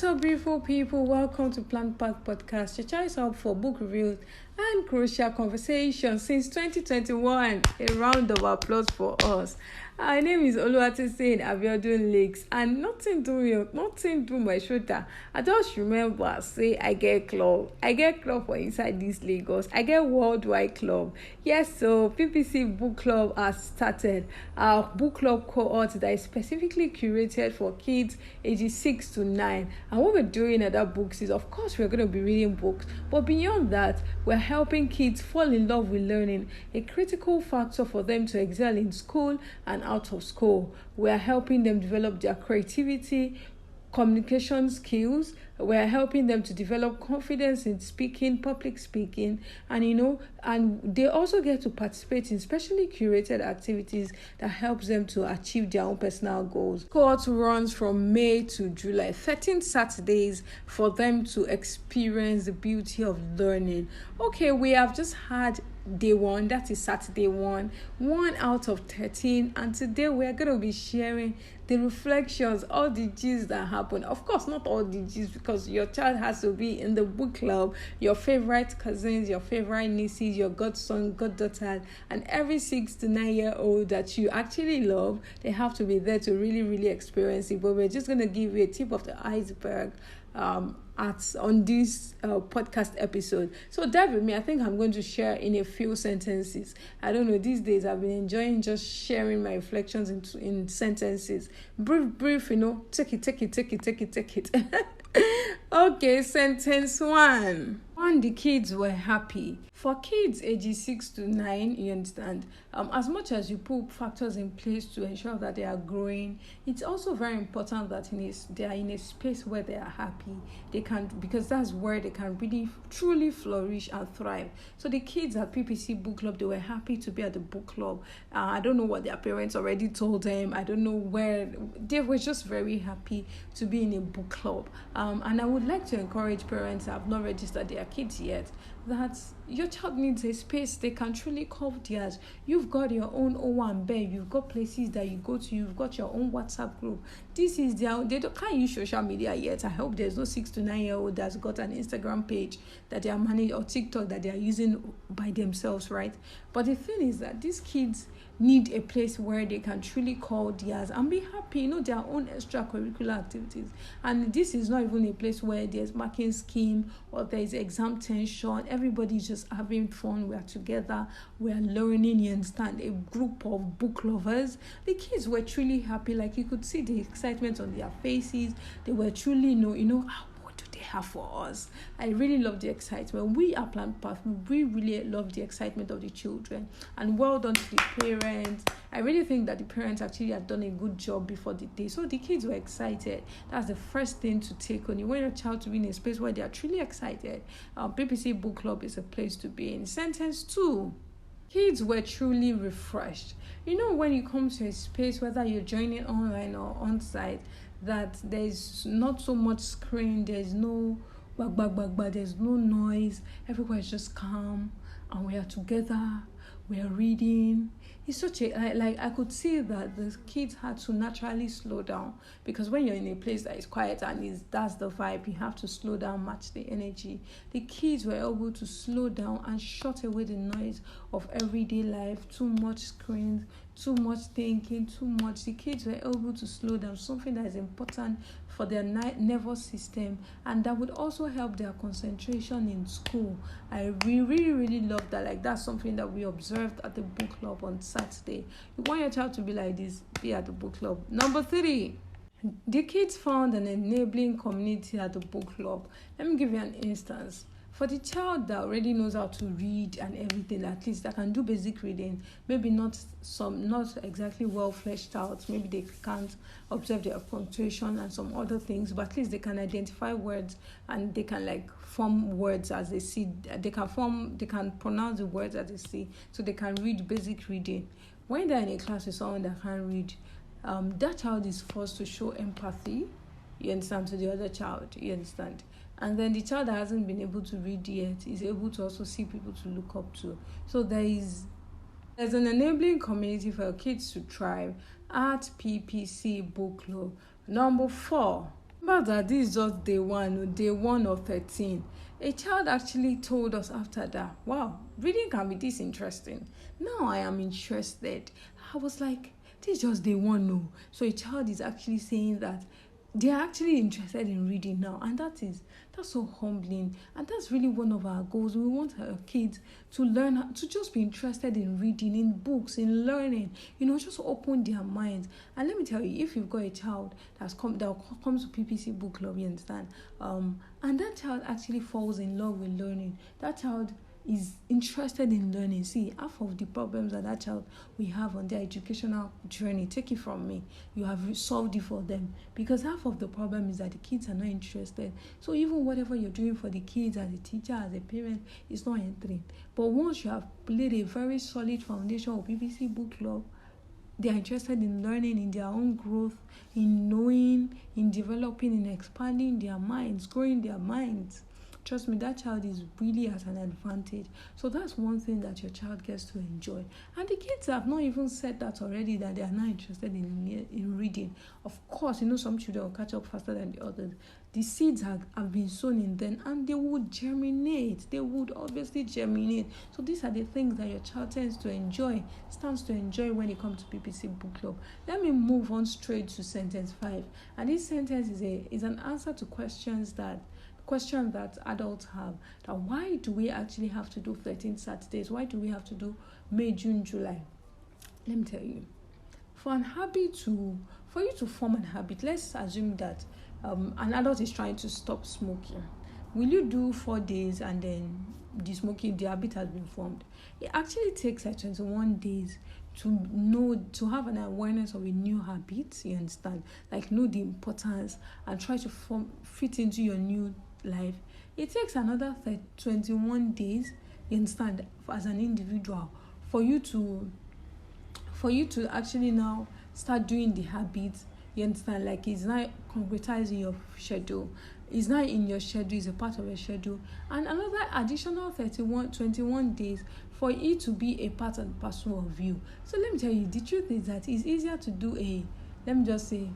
What's up, beautiful people? Welcome to Plant Path Podcast. Your choice up for book reviews and crucial conversations since 2021. A round of applause for us. My name is Oluwatosin Abiodun Lakes, and nothing do my shoulder. I just remember say I get club for inside this Lagos. I get worldwide club. Yes, so PPC Book Club has started. Our book club cohort that is specifically curated for kids ages 6 to 9. And what we're doing at that books is, of course, we're going to be reading books, but beyond that, we're helping kids fall in love with learning, a critical factor for them to excel in school and out of school. We're helping them develop their creativity, communication skills. We're helping them to develop confidence in speaking, public speaking, and they also get to participate in specially curated activities that helps them to achieve their own personal goals. Cohort runs from May to July, 13 Saturdays for them to experience the beauty of learning. Okay, we have just had day 1, that is Saturday 1 out of 13, and today we're going to be sharing the reflections, all the G's that happen. Of course, not all the G's, because your child has to be in the book club, your favorite cousins, your favorite nieces, your godson, goddaughter, and every 6 to 9 year old that you actually love, they have to be there to really, really experience it. But we're just going to give you a tip of the iceberg on this podcast episode. So dive with me. I think I'm going to share in a few sentences. I don't know, these days I've been enjoying just sharing my reflections in sentences. Brief, take it. Okay, sentence 1. The kids were happy. For kids ages 6 to 9, you understand, as much as you put factors in place to ensure that they are growing, it's also very important that they are in a space where they are happy. They can, because that's where they can really truly flourish and thrive. So the kids at PPC Book Club, they were happy to be at the book club. I don't know what their parents already told them. I don't know where. They were just very happy to be in a book club. And I would like to encourage parents that have not registered their kids yet, that your child needs a space they can truly call theirs. You've got your own Owambe, you've got places that you go to, you've got your own WhatsApp group. This is they can't use social media yet. I hope there's no 6 to 9 year old that's got an Instagram page that they are managing, or TikTok that they are using by themselves, right? But the thing is that these kids need a place where they can truly call theirs and be happy, their own extracurricular activities. And this is not even a place where there's marking scheme or there's exam tension. Everybody's just having fun. We're together. We're learning. You understand? A group of book lovers. The kids were truly happy. Like, you could see the excitement on their faces. They were truly, what do they have for us? I really love the excitement. We are Plant Path. We really love the excitement of the children. And well done to the parents. I really think that the parents actually had done a good job before the day. So the kids were excited. That's the first thing to take on. You want your child to be in a space where they are truly excited. PPC Book Club is a place to be in. Sentence 2. Kids were truly refreshed. When you come to a space, whether you're joining online or on-site, that there's not so much screen, there's no there's no noise, everywhere is just calm, and we are together, we are reading. It's such I could see that the kids had to naturally slow down, because when you're in a place that is quiet and that's the vibe, you have to slow down, match the energy. The kids were able to slow down and shut away the noise of everyday life, too much screens, too much thinking, too much. The kids were able to slow down, something that is important for their nervous system, and that would also help their concentration in school. I really, really love that. Like, that's something that we observed at the book club on Saturday. You want your child to be like this, be at the book club. Number 3. The kids found an enabling community at the book club. Let me give you an instance. For the child that already knows how to read and everything, at least that can do basic reading, maybe not exactly well fleshed out, maybe they can't observe their punctuation and some other things, but at least they can identify words and they can form words as they see. They can pronounce the words as they see, so they can read basic reading. When they're in a class with someone that can't read, that child is forced to show empathy, you understand, to the other child, you understand. And then the child that hasn't been able to read yet is able to also see people to look up to. So there's an enabling community for kids to thrive at PPC Book Club. Number 4. Remember that this is just day one of 13. A child actually told us after that, wow, reading can be this interesting. Now I am interested. I was like, this is just day one, no. So a child is actually saying that they're actually interested in reading now, and that's so humbling, and that's really one of our goals. We want our kids to learn, to just be interested in reading, in books, in learning, just open their minds. And let me tell you, if you've got a child that comes to PPC Book Club, you understand, and that child actually falls in love with learning, that child is interested in learning. See, half of the problems that child we have on their educational journey, take it from me, you have solved it for them, because half of the problem is that the kids are not interested. So even whatever you're doing for the kids as a teacher, as a parent, is not entering. But once you have laid a very solid foundation of PPC Book Club, they are interested in learning, in their own growth, in knowing, in developing, in expanding their minds, growing their minds. Trust me, that child is really at an advantage. So that's one thing that your child gets to enjoy. And the kids have not even said that already, that they are not interested in reading. Of course, some children will catch up faster than the others. The seeds have been sown in them, and they would germinate. They would obviously germinate. So these are the things that your child stands to enjoy when it comes to PPC Book Club. Let me move on straight to sentence 5. And this sentence is an answer to questions that adults have. That why do we actually have to do 13 Saturdays? Why do we have to do May, June, July? Let me tell you. For you to form an habit, let's assume that an adult is trying to stop smoking. Will you do 4 days and then the habit has been formed? It actually takes 21 days to have an awareness of a new habit, you understand? Like, know the importance and try to fit into your new life. It takes another 21 days, you understand, as an individual, for you to actually now start doing the habits, you understand? Like, it's not concretizing your schedule, it's not in your schedule, it's a part of your schedule, and another additional 21 days for it to be a part and parcel of you. So let me tell you, the truth is that it's easier to do let me just say,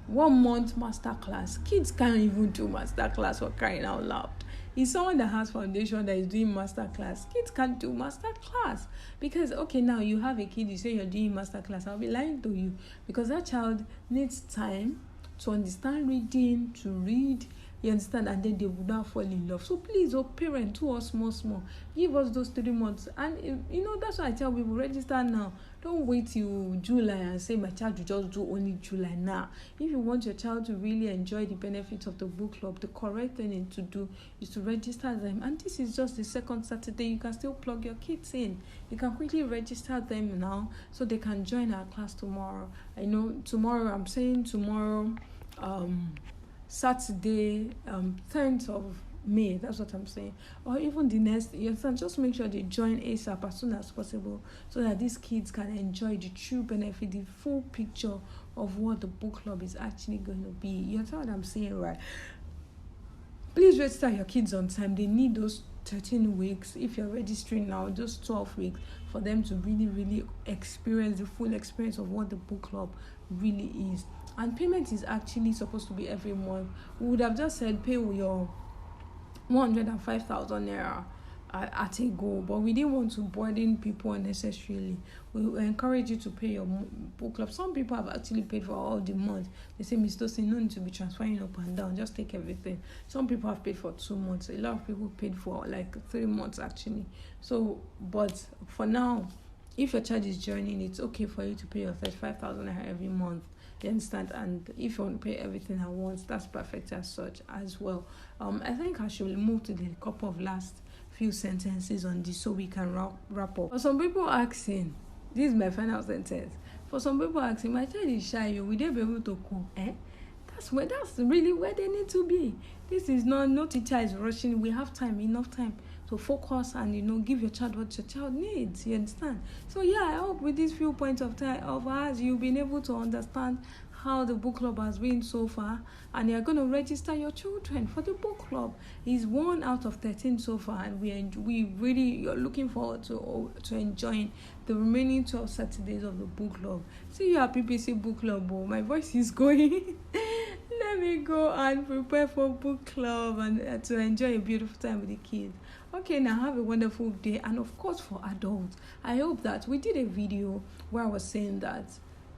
1 month master class. Kids can't even do master class, for crying out loud. It's someone that has foundation that is doing master class. Kids can't do master class because, okay, now you have a kid, you say you're doing master class. I'll be lying to you, because that child needs time to understand reading, to read, you understand, and then they would not fall in love. So please, parent, to us small, give us those 3 months. And that's why I tell people, register now. Don't wait till July and say my child will just do only July. Now, if you want your child to really enjoy the benefits of the book club, the correct thing to do is to register them. And this is just the second Saturday. You can still plug your kids in. You can quickly register them now so they can join our class tomorrow. I know tomorrow, Saturday, 10th of May, that's what I'm saying, or even the next year. Just make sure they join ASAP as soon as possible, so that these kids can enjoy the true benefit, the full picture of what the book club is actually going to be. You understand what I'm saying, right? Please register your kids on time. They need those 13 weeks. If you're registering now, just 12 weeks for them to really, really experience the full experience of what the book club really is. And payment is actually supposed to be every month. We would have just said pay your 105,000 naira at a go, but we didn't want to burden people unnecessarily. We encourage you to pay your book club. Some people have actually paid for all the months. They say, Mr. Tosin, no need to be transferring up and down, just take everything. Some people have paid for 2 months. A lot of people paid for like 3 months actually. So, but for now, if your child is joining, it's okay for you to pay your 35,000 every month. You understand? And if you want to pay everything at once, that's perfect as such as well. I think I should move to the couple of last few sentences on this so we can wrap up. For some people asking, this is my final sentence. For some people asking, my child is shy, will they be able to cope? That's really where they need to be. This is no teacher is rushing. We have enough time to focus and give your child what your child needs. You understand? So I hope with these few points of ours, you've been able to understand how the book club has been so far, and you're going to register your children for the book club. It's 1 out of 13 so far, and you're looking forward to enjoying the remaining 12 Saturdays of the book club. See you at PPC Book Club. My voice is going. let me go and prepare for book club and to enjoy a beautiful time with the kids. Okay, now have a wonderful day. And of course, for adults, I hope that we did a video where I was saying that,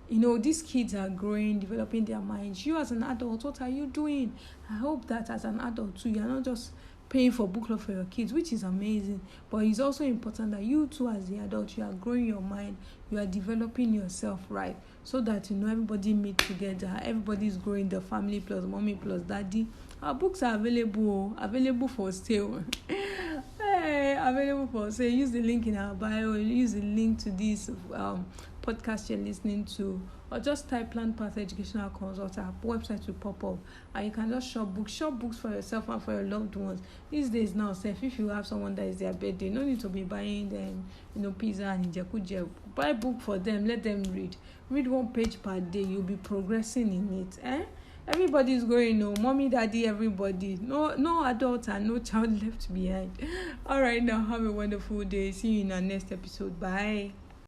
these kids are growing, developing their minds. You as an adult, what are you doing? I hope that as an adult too, you're not just paying for book club for your kids, which is amazing, but it's also important that you too as the adult, you are growing your mind, you are developing yourself, right, so that everybody meet together, everybody's growing, the family plus mommy plus daddy. Our books are available for sale. Available for sale. Use the link in our bio, use the link to this podcast you're listening to, or just type Plan Path Educational Consult. Our website will pop up, and you can just shop books for yourself and for your loved ones. These days now, if you have someone that is their birthday, no need to be buying them pizza and injekuje. Buy book for them, let them read one page per day. You'll be progressing in it. Everybody's going, mommy, daddy, everybody. No adult and no child left behind. All right, now have a wonderful day. See you in our next episode. Bye.